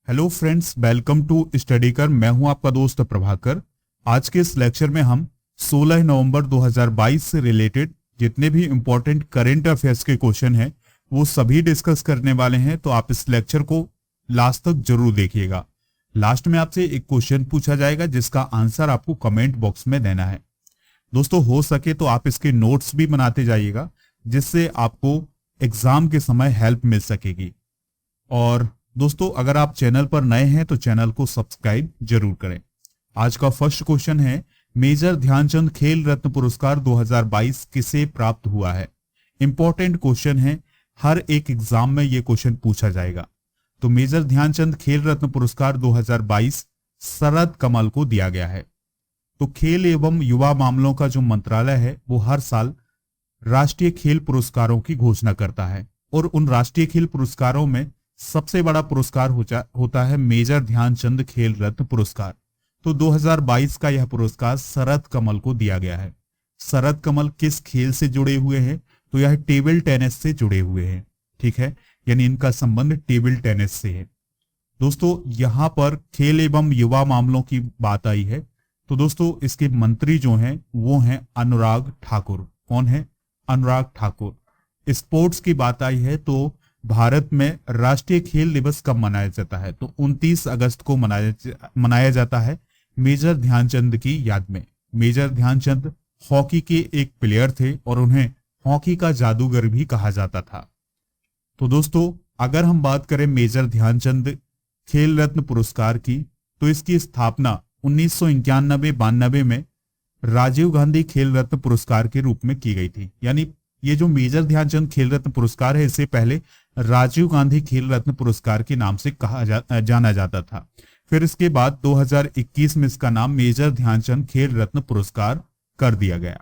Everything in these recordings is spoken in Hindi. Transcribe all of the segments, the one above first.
Hello friends, welcome to study कर। मैं हूं आपका दोस्त प्रभाकर। आज के इस लेक्चर में हम 16 नवंबर 2022 से रिलेटेड जितने भी इंपॉर्टेंट करंट अफेयर्स के क्वेश्चन हैं वो सभी डिस्कस करने वाले हैं। तो आप इस लेक्चर को लास्ट तक जरूर देखिएगा। लास्ट में आपसे एक क्वेश्चन पूछा जाएगा जिसका आंसर आपको कमेंट बॉक्स में देना है। दोस्तों, हो सके तो आप इसके नोट्स भी बनाते जाइएगा जिससे आपको एग्जाम के समय हेल्प मिल सकेगी। और दोस्तों, अगर आप चैनल पर नए हैं तो चैनल को सब्सक्राइब जरूर करें। आज का फर्स्ट क्वेश्चन है, मेजर ध्यानचंद खेल रत्न पुरस्कार 2022 किसे प्राप्त हुआ है। इंपॉर्टेंट क्वेश्चन है, हर एक एग्जाम में यह क्वेश्चन पूछा जाएगा। तो मेजर ध्यानचंद खेल रत्न पुरस्कार 2022 शरद कमल को दिया गया है। तो खेल एवं युवा मामलों का जो मंत्रालय है वो हर साल राष्ट्रीय खेल पुरस्कारों की घोषणा करता है और उन राष्ट्रीय खेल पुरस्कारों में सबसे बड़ा पुरस्कार होता है मेजर ध्यानचंद खेल रत्न पुरस्कार। तो 2022 का यह पुरस्कार शरद कमल को दिया गया है। शरद कमल किस खेल से जुड़े हुए हैं? तो यह टेबल टेनिस से जुड़े हुए हैं। ठीक है, यानी इनका संबंध टेबल टेनिस से है। दोस्तों, यहां पर खेल एवं युवा मामलों की बात आई है तो दोस्तों इसके मंत्री जो हैं वो हैं अनुराग ठाकुर। कौन है? अनुराग ठाकुर। स्पोर्ट्स की बात आई है तो भारत में राष्ट्रीय खेल दिवस कब मनाया जाता है? तो 29 अगस्त को मनाया जाता है मेजर ध्यानचंद की याद में। मेजर ध्यानचंद हॉकी के एक प्लेयर थे और उन्हें हॉकी का जादूगर भी कहा जाता था। तो दोस्तों, अगर हम बात करें मेजर ध्यानचंद खेल रत्न पुरस्कार की तो इसकी स्थापना 1991-92 में राजीव गांधी खेल रत्न पुरस्कार के रूप में की गई थी। यानी ये जो मेजर ध्यानचंद खेल रत्न पुरस्कार है इससे पहले राजीव गांधी खेल रत्न पुरस्कार के नाम से जाना जाता था। फिर इसके बाद 2021 में इसका नाम मेजर ध्यानचंद खेल रत्न पुरस्कार कर दिया गया।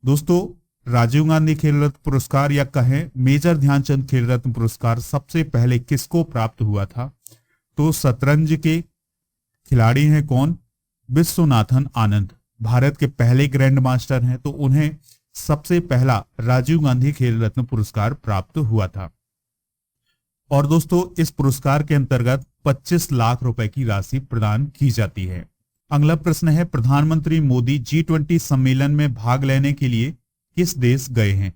दोस्तों, राजीव गांधी खेल रत्न पुरस्कार या कहें मेजर ध्यानचंद खेल रत्न पुरस्कार सबसे पहले किसको प्राप्त हुआ था? तो शतरंज के खिलाड़ी हैं कौन? विश्वनाथन आनंद, भारत के पहले ग्रैंड मास्टर हैं। तो उन्हें सबसे पहला राजीव गांधी खेल रत्न पुरस्कार प्राप्त हुआ था। और दोस्तों, इस पुरस्कार के अंतर्गत 25 लाख रुपए की राशि प्रदान की जाती है। अगला प्रश्न है, प्रधानमंत्री मोदी G20 सम्मेलन में भाग लेने के लिए किस देश गए हैं?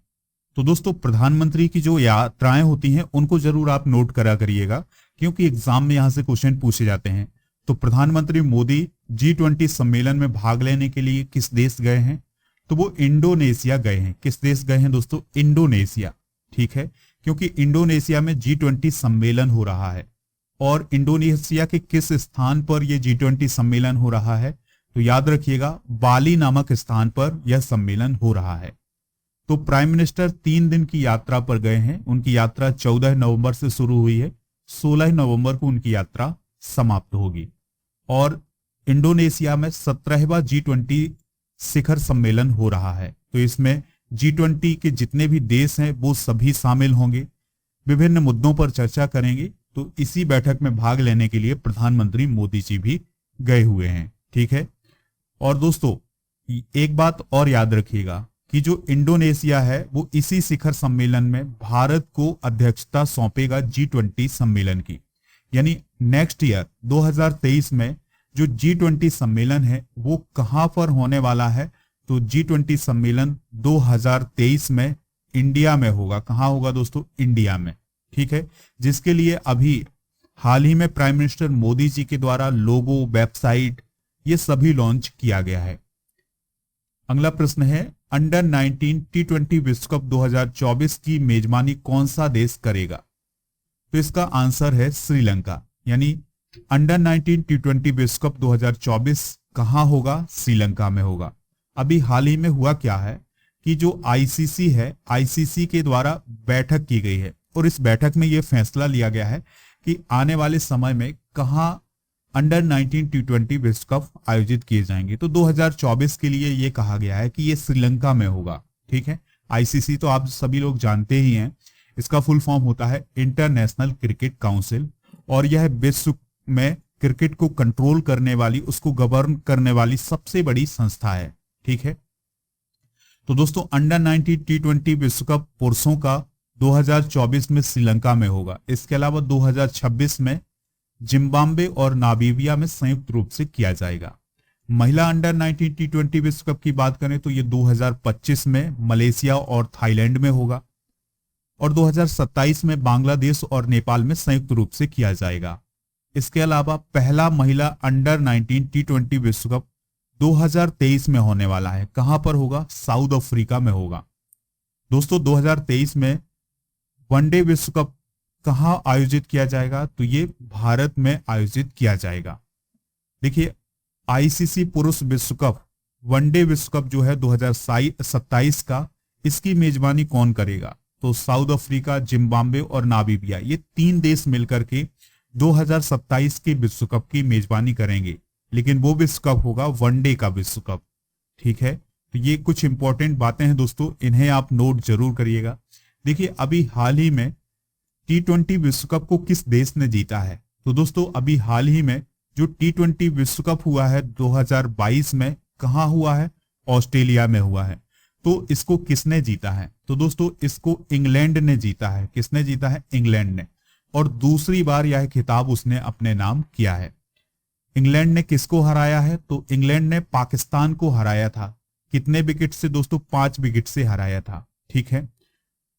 तो दोस्तों, प्रधानमंत्री की जो यात्राएं होती हैं उनको जरूर आप नोट करा करिएगा क्योंकि एग्जाम में यहां से क्वेश्चन पूछे जाते हैं। तो प्रधानमंत्री मोदी G20 सम्मेलन में भाग लेने के लिए किस देश गए हैं? तो वो इंडोनेशिया गए हैं। किस देश गए हैं दोस्तों? इंडोनेशिया। ठीक है, क्योंकि इंडोनेशिया में G20 सम्मेलन हो रहा है। और इंडोनेशिया के किस स्थान पर यह G20 सम्मेलन हो रहा है? तो याद रखिएगा, बाली नामक स्थान पर यह सम्मेलन हो रहा है। तो प्राइम मिनिस्टर 3 दिन की यात्रा पर गए हैं। उनकी यात्रा 14 नवंबर से शुरू हुई है, 16 नवंबर को उनकी यात्रा समाप्त होगी। और इंडोनेशिया में 17वां G20 शिखर सम्मेलन हो रहा है। तो इसमें G20 के जितने भी देश हैं वो सभी शामिल होंगे, विभिन्न मुद्दों पर चर्चा करेंगे। तो इसी बैठक में भाग लेने के लिए प्रधानमंत्री मोदी जी भी गए हुए हैं। ठीक है, और दोस्तों एक बात और याद रखिएगा कि जो इंडोनेशिया है वो इसी शिखर सम्मेलन में भारत को अध्यक्षता सौंपेगा G20 सम्मेलन की। यानी नेक्स्ट ईयर 2023 में जो G20 सम्मेलन है वो कहां पर होने वाला है? तो G20 सम्मेलन 2023 में इंडिया में होगा। कहां होगा दोस्तों? इंडिया में। ठीक है, जिसके लिए अभी हाल ही में प्राइम मिनिस्टर मोदी जी के द्वारा लोगो, वेबसाइट ये सभी लॉन्च किया गया है। अगला प्रश्न है, अंडर 19 T20 विश्व कप 2024 की मेजबानी कौन सा देश करेगा? तो इसका आंसर है श्रीलंका। यानी अंडर 19 T20 विश्व कप 2024 कहां होगा? श्रीलंका में होगा। अभी हाल ही में हुआ क्या है कि जो आईसीसी है, आईसीसी के द्वारा बैठक की गई है और इस बैठक में यह फैसला लिया गया है कि आने वाले समय में कहां अंडर 19 T20 विश्व कप आयोजित किए जाएंगे। तो 2024 के लिए यह कहा गया है कि यह श्रीलंका में होगा। ठीक है, आईसीसी तो आप सभी लोग जानते ही हैं, इसका फुल फॉर्म होता है इंटरनेशनल क्रिकेट काउंसिल और यह विश्व में क्रिकेट को कंट्रोल करने वाली, उसको गवर्न करने वाली सबसे बड़ी संस्था है। ठीक है, तो दोस्तों अंडर 19 T20 विश्व कप पुरुषों का 2024 में श्रीलंका में होगा। इसके अलावा 2026 में जिम्बाब्वे और नामीबिया में संयुक्त रूप से किया जाएगा। महिला अंडर 19 टी20 विश्व कप की बात करें तो ये 2025 में मलेशिया और थाईलैंड में होगा और 2027 में बांग्लादेश और नेपाल में संयुक्त रूप से किया जाएगा। इसके अलावा पहला महिला अंडर 19 टी20 विश्व कप 2023 में होने वाला है। कहां पर होगा? साउथ अफ्रीका में होगा। दोस्तों 2023 में वनडे विश्व कप कहां आयोजित किया जाएगा? तो ये भारत में आयोजित किया जाएगा। देखिए आईसीसी पुरुष विश्व कप वनडे विश्व कप जो है 2027 का, इसकी मेजबानी कौन करेगा? तो साउथ अफ्रीका, जिम्बाब्वे और नामीबिया, ये 3 देश मिलकर के 2027 के विश्व कप की मेजबानी करेंगे, लेकिन वो विश्व कप होगा वनडे का विश्व कप। ठीक है, तो ये कुछ इंपॉर्टेंट बातें हैं दोस्तों, इन्हें आप नोट जरूर करिएगा। देखिए अभी हाल ही में टी20 विश्व कप को किस देश ने जीता है? तो दोस्तों अभी हाल ही में जो टी20 विश्व कप हुआ है 2022 में, कहां हुआ है? ऑस्ट्रेलिया में हुआ है। तो इसको किसने जीता है? तो दोस्तों इसको इंग्लैंड ने जीता है। किसने जीता है? इंग्लैंड ने। और दूसरी बार यह खिताब उसने अपने नाम किया है। इंग्लैंड ने किसको हराया है? तो इंग्लैंड ने पाकिस्तान को हराया था। कितने विकेट से दोस्तों? 5 विकेट से हराया था। ठीक है,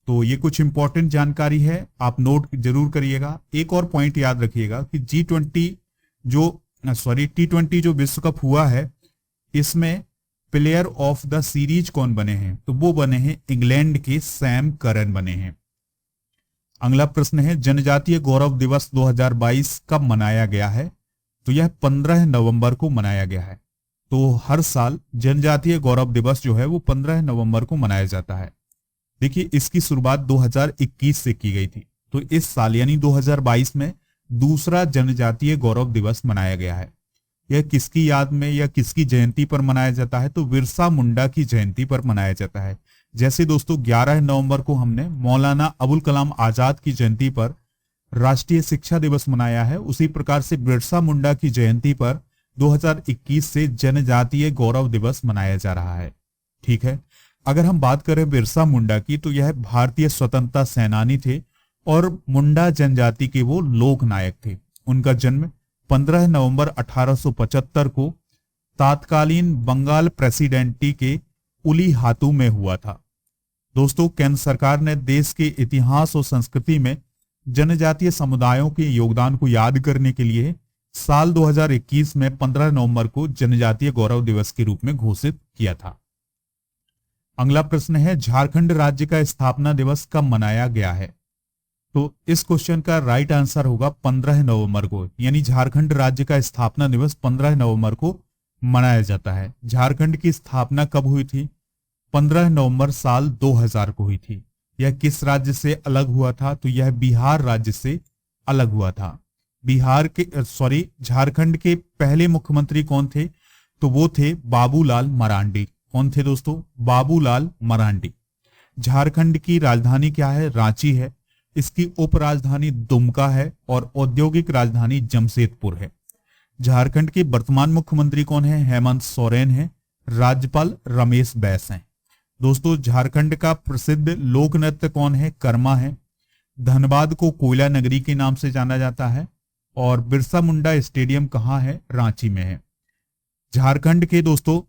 तो ये कुछ इंपॉर्टेंट जानकारी है, आप नोट जरूर करिएगा। एक और पॉइंट याद रखिएगा कि टी20 जो विश्व कप हुआ है, इसमें प्लेयर ऑफ द सीरीज कौन बने हैं? तो वो बने हैं इंग्लैंड के सैम करन बने हैं। अगला प्रश्न है जनजातीय गौरव दिवस 2022 कब मनाया गया है? तो यह 15 नवंबर को मनाया गया है। तो हर साल जनजातीय गौरव दिवस जो है वो 15 नवंबर को मनाया जाता है। देखिए इसकी शुरुआत 2021 से की गई थी, तो इस साल यानी 2022 में दूसरा जनजातीय गौरव दिवस मनाया गया है। यह किसकी याद में या किसकी जयंती पर मनाया जाता है? तो बिरसा मुंडा की जयंती पर मनाया जाता है। जैसे दोस्तों 11 नवंबर को हमने मौलाना अबुल कलाम आजाद की जयंती पर राष्ट्रीय शिक्षा दिवस मनाया है, उसी प्रकार से बिरसा मुंडा की जयंती पर 2021 से जनजातीय गौरव दिवस मनाया जा रहा है। ठीक है, अगर हम बात करें बिरसा मुंडा की, तो यह भारतीय स्वतंत्रता सेनानी थे और मुंडा जनजाति के वो लोक नायक थे। उनका जन्म 15 नवंबर 1875 को तत्कालीन बंगाल प्रेसिडेंटी के उलीहातू में हुआ था। दोस्तों केंद्र सरकार ने देश के इतिहास और संस्कृति में जनजातीय समुदायों के योगदान को याद करने के लिए साल 2021 में 15 नवंबर को जनजातीय गौरव दिवस के रूप में घोषित किया था। अगला प्रश्न है झारखंड राज्य का स्थापना दिवस कब मनाया गया है? तो इस क्वेश्चन का राइट आंसर होगा 15 नवंबर को, यानी झारखंड राज्य का स्थापना दिवस 15 नवंबर को मनाया जाता है। झारखंड की स्थापना कब हुई थी? 15 नवंबर साल 2000 को हुई थी। यह किस राज्य से अलग हुआ था? तो यह बिहार राज्य से अलग हुआ था। झारखंड के पहले मुख्यमंत्री कौन थे? तो वो थे बाबूलाल मरांडी। कौन थे दोस्तों? बाबूलाल मरांडी। झारखंड की राजधानी क्या है? रांची है। इसकी उपराजधानी दुमका है और औद्योगिक राजधानी जमशेदपुर है। झारखंड के वर्तमान मुख्यमंत्री कौन है? हेमंत सोरेन है। राज्यपाल रमेश बैस हैं। दोस्तों झारखंड का प्रसिद्ध लोक नृत्य कौन है? कर्मा है। धनबाद को कोयला नगरी के नाम से जाना जाता है और बिरसा मुंडा स्टेडियम कहाँ है? रांची में है। झारखंड के दोस्तों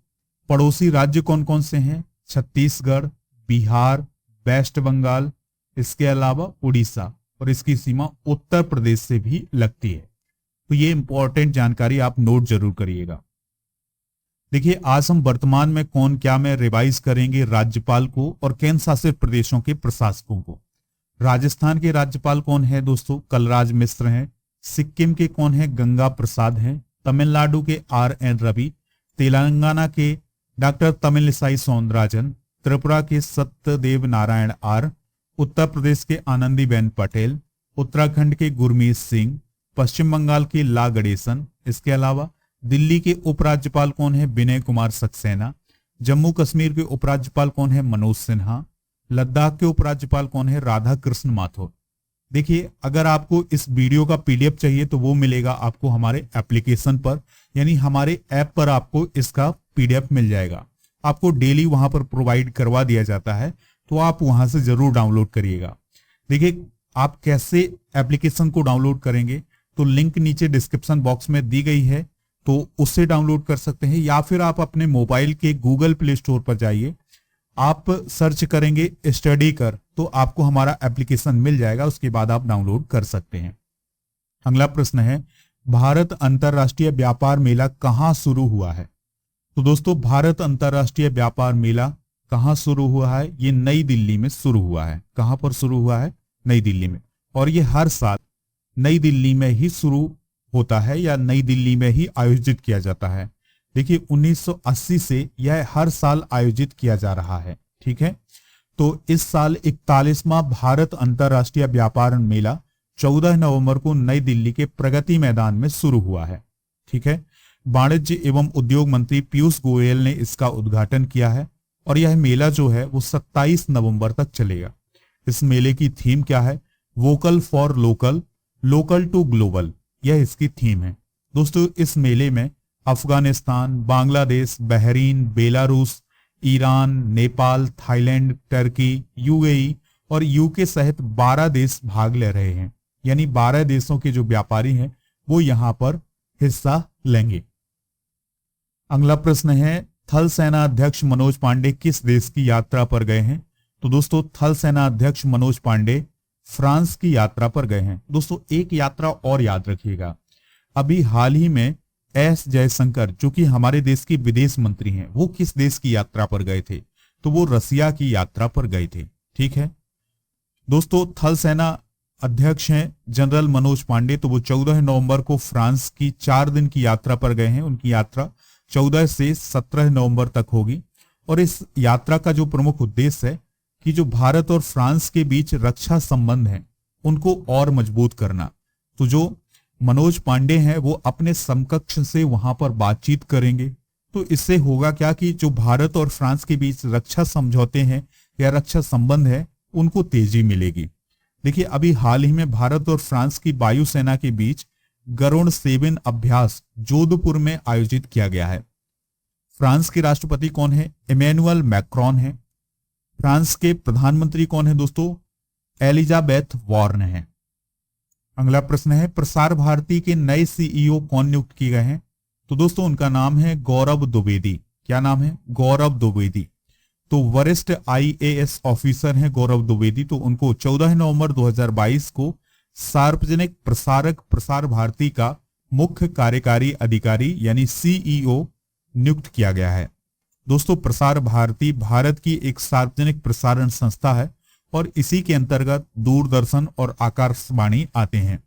पड़ोसी राज्य कौन कौन से हैं? छत्तीसगढ़, बिहार, वेस्ट बंगाल, इसके अलावा उड़ीसा, और इसकी सीमा उत्तर प्रदेश से भी लगती है। तो ये इंपॉर्टेंट जानकारी आप नोट जरूर करिएगा। देखिए आज हम वर्तमान में कौन क्या में रिवाइज करेंगे राज्यपाल को और केंद्र शासित प्रदेशों के प्रशासकों को। राजस्थान के राज्यपाल कौन है दोस्तों? कलराज मिश्र हैं। सिक्किम के कौन है? गंगा प्रसाद हैं। तमिलनाडु के RN रवि। तेलंगाना के डॉक्टर तमिलिसाई सौंदरराजन। त्रिपुरा के सत्यदेव नारायण R। उत्तर प्रदेश के आनंदीबेन पटेल। उत्तराखंड के गुरमीत सिंह। पश्चिम बंगाल के ला गणेशन। इसके अलावा दिल्ली के उपराज्यपाल कौन है? विनय कुमार सक्सेना। जम्मू कश्मीर के उपराज्यपाल कौन है? मनोज सिन्हा। लद्दाख के उपराज्यपाल कौन है? राधा कृष्ण माथुर। देखिए अगर आपको इस वीडियो का PDF चाहिए तो वो मिलेगा आपको हमारे एप्लीकेशन पर, यानी हमारे ऐप पर आपको इसका PDF मिल जाएगा। आपको डेली वहां पर प्रोवाइड करवा दिया जाता है, तो आप वहां से जरूर डाउनलोड करिएगा। देखिए आप कैसे एप्लीकेशन को डाउनलोड करेंगे? तो लिंक नीचे डिस्क्रिप्शन बॉक्स में दी गई है, तो उससे डाउनलोड कर सकते हैं, या फिर आप अपने मोबाइल के गूगल प्ले स्टोर पर जाइए, आप सर्च करेंगे स्टडी कर तो आपको हमारा एप्लीकेशन मिल जाएगा, उसके बाद आप डाउनलोड कर सकते हैं। अगला प्रश्न है, भारत अंतर्राष्ट्रीय व्यापार मेला कहाँ शुरू हुआ है? तो दोस्तों भारत अंतर्राष्ट्रीय व्यापार मेला कहाँ शुरू हुआ है? ये नई दिल्ली में शुरू हुआ है। कहाँ पर शुरू हुआ है? नई दिल्ली में। और ये हर साल नई दिल्ली में ही शुरू होता है या नई दिल्ली में ही आयोजित किया जाता है। देखिए 1980 से यह हर साल आयोजित किया जा रहा है। ठीक है, तो इस साल 41वां भारत अंतर्राष्ट्रीय व्यापार मेला 14 नवंबर को नई दिल्ली के प्रगति मैदान में शुरू हुआ है। ठीक है, वाणिज्य एवं उद्योग मंत्री पीयूष गोयल ने इसका उद्घाटन किया है और यह मेला जो है वो 27 नवंबर तक चलेगा। इस मेले की थीम क्या है? Vocal for local, local to global, यह इसकी थीम है। दोस्तों इस मेले में Afghanistan, Bangladesh, Bahrain, Belarus, Iran, Nepal, Thailand, Turkey, UAE और यूके सहित 12 देश भाग ले रहे हैं। यानी 12 देशों के जो व्यापारी हैं वो यहां पर हिस्सा लेंगे। अगला प्रश्न है, थल सेना अध्यक्ष मनोज पांडे किस देश की यात्रा पर गए हैं? तो दोस्तों थल सेना अध्यक्ष मनोज पांडे फ्रांस की यात्रा पर गए हैं। दोस्तों एक यात्रा और याद रखिएगा, अभी हाल ही में एस जयशंकर जो कि हमारे देश के विदेश मंत्री हैं, वो किस देश की यात्रा पर गए थे? तो वो रसिया की यात्रा पर गए थे। ठीक है दोस्तों, थल सेना अध्यक्ष हैं जनरल मनोज पांडे, तो वो 14 नवंबर को फ्रांस की 4 दिन की यात्रा पर गए हैं। उनकी यात्रा 14 से 17 नवंबर तक होगी और इस यात्रा का जो प्रमुख उद्देश्य है कि जो भारत और फ्रांस के बीच रक्षा संबंध हैं उनको और मजबूत करना। तो जो मनोज पांडे हैं वो अपने समकक्ष से वहां पर बातचीत करेंगे। तो इससे होगा क्या कि जो भारत और फ्रांस के बीच रक्षा समझौते हैं या रक्षा संबंध है उनको तेजी मिलेगी। देखिए अभी हाल ही में भारत और फ्रांस की वायुसेना के बीच गरुण 7 अभ्यास जोधपुर में आयोजित किया गया है। फ्रांस के राष्ट्रपति कौन है? इमैनुअल मैक्रोन है। फ्रांस के प्रधानमंत्री कौन है दोस्तों? एलिजाबेथ वॉर्न है। अगला प्रश्न है, प्रसार भारती के नए सीईओ कौन नियुक्त किए गए हैं? तो दोस्तों उनका नाम है गौरव द्विवेदी। क्या नाम है? गौरव द्विवेदी। तो वरिष्ठ आईएएस ऑफिसर हैं गौरव द्विवेदी। तो उनको 14 नवंबर 2022 को सार्वजनिक प्रसारक प्रसार भारती का मुख्य कार्यकारी अधिकारी यानी सीईओ नियुक्त किया गया है। दोस्तों प्रसार भारती भारत की एक सार्वजनिक प्रसारण संस्था है और इसी के अंतर्गत दूरदर्शन और आकाशवाणी आते हैं।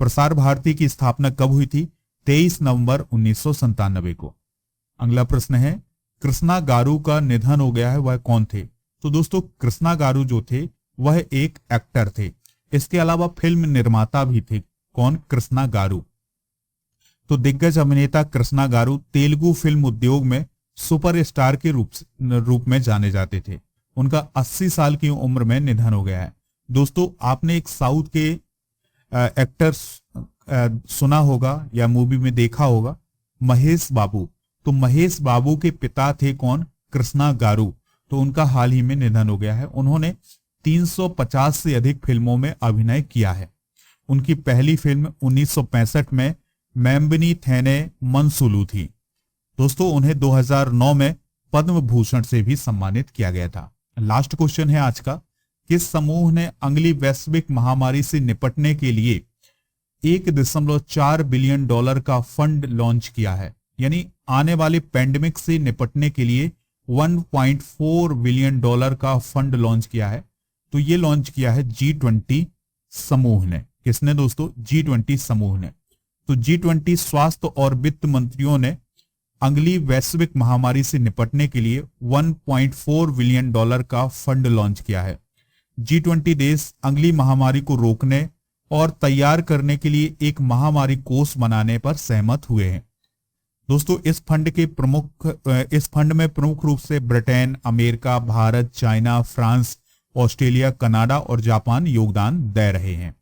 प्रसार भारती की स्थापना कब हुई थी? 23 नवंबर 1997 को। अगला प्रश्न है, कृष्णा गारू का निधन हो गया है, वह कौन थे? तो दोस्तों कृष्णा गारू जो थे वह एक एक्टर थे, इसके अलावा फिल्म निर्माता भी थे। कौन? कृष्णा गारू। तो दिग्गज अभिनेता कृष्णा गारू तेलुगु फिल्म उद्योग में सुपरस्टार के रूप में जाने जाते थे। उनका 80 साल की उम्र में निधन हो गया है। दोस्तों आपने एक साउथ के एक्टर सुना होगा या मूवी में देखा होगा, महेश बाबू। तो महेश बाबू के पिता थे कौन? कृष्णा गारू। तो उनका हाल ही में निधन हो गया है। उन्होंने 350 से अधिक फिल्मों में अभिनय किया है। उनकी पहली फिल्म 1965 में मैम्बिनी थेने मनसुलू थी। दोस्तों उन्हें 2009 में पद्म भूषण से भी सम्मानित किया गया था। लास्ट क्वेश्चन है आज का, किस समूह ने अगली वैश्विक महामारी से निपटने के लिए 1.4 बिलियन डॉलर का फंड लॉन्च किया है? यानी आने वाले पेंडेमिक से निपटने के लिए 1.4 बिलियन डॉलर का फंड लॉन्च किया है। तो ये लॉन्च किया है G20 समूह ने। किसने दोस्तों? G20 समूह ने। तो G20 स्वास्थ्य और वित्त मंत्रियों ने अगली वैश्विक महामारी से निपटने के लिए 1.4 बिलियन डॉलर का फंड लॉन्च किया है। G20 देश अगली महामारी को रोकने और तैयार करने के लिए एक महामारी कोष बनाने पर सहमत हुए हैं। दोस्तों इस फंड में प्रमुख रूप से Britain, America, Bharat, China, France, Australia, Canada और जापान योगदान दे रहे हैं।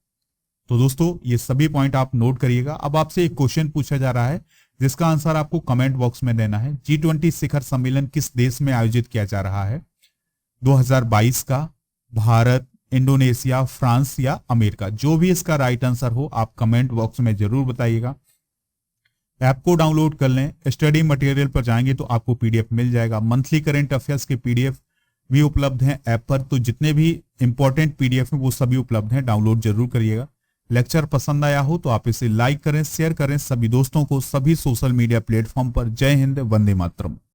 तो दोस्तों ये सभी पॉइंट आप नोट करिएगा। अब आपसे एक क्वेश्चन पूछा जा रहा है जिसका आंसर आपको कमेंट बॉक्स में देना है। G20 शिखर सम्मेलन किस देश में आयोजित किया जा रहा है? 2022 का भारत, इंडोनेशिया, फ्रांस या अमेरिका? जो भी इसका राइट आंसर हो आप कमेंट बॉक्स में जरूर बताइएगा। ऐप को डाउनलोड कर लें, स्टडी मटेरियल पर जाएंगे तो आपको पीडीएफ मिल जाएगा। मंथली करंट अफेयर्स के पीडीएफ भी उपलब्ध हैं ऐप पर, तो जितने भी इंपॉर्टेंट पीडीएफ हैं वो सभी उपलब्ध हैं, डाउनलोड जरूर करिएगा। लेक्चर पसंद आया हो तो आप इसे लाइक करें, शेयर करें सभी दोस्तों को, सभी सोशल मीडिया प्लेटफॉर्म पर। जय हिंद, वंदे मातरम।